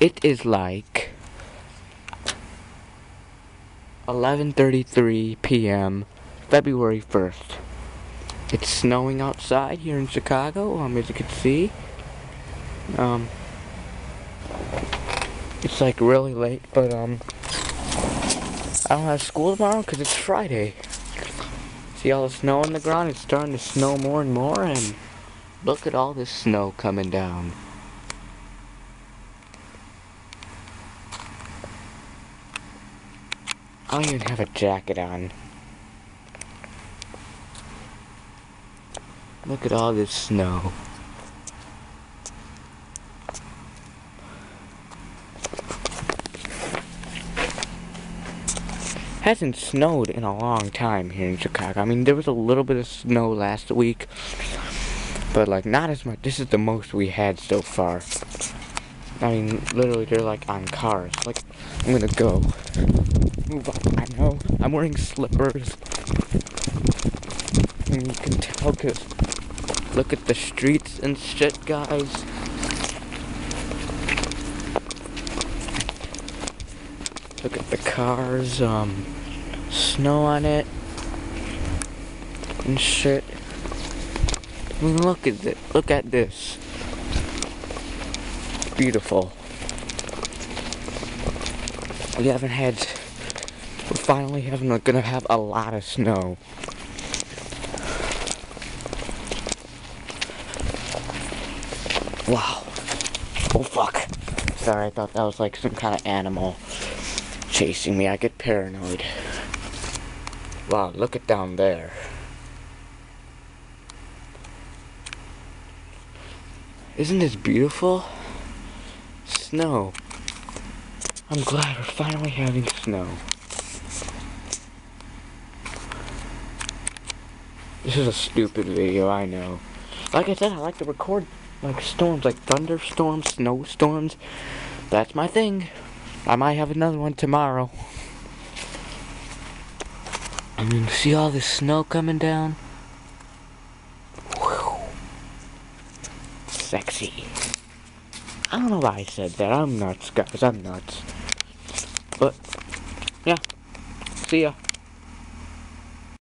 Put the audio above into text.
It is like 11:33 p.m. February 1st. It's snowing outside here in Chicago, as you can see. It's like really late, but I don't have school tomorrow because it's Friday. See all the snow on the ground? It's starting to snow more and more, and look at all this snow coming down. I don't even have a jacket on. Look at all this snow. Hasn't snowed in a long time here in Chicago. I mean, there was a little bit of snow last week, but like not as much. This is the most we had so far. I mean, literally, they're like on cars. Like, I'm gonna go. Move on. I know. I'm wearing slippers. And you can tell because look at the streets and shit, guys. Look at the cars, snow on it, and shit. I mean, look at it. Look at this. Beautiful. We're finally gonna have a lot of snow. Wow. Oh, fuck. Sorry, I thought that was like some kind of animal chasing me. I get paranoid. Wow, look at down there. Isn't this beautiful? Snow. I'm glad we're finally having snow. This is a stupid video, I know. Like I said, I like to record like storms, like thunderstorms, snowstorms. That's my thing. I might have another one tomorrow. I mean, see all this snow coming down? Whew. Sexy. I don't know why I said that. I'm nuts, guys. I'm nuts. But, yeah. See ya.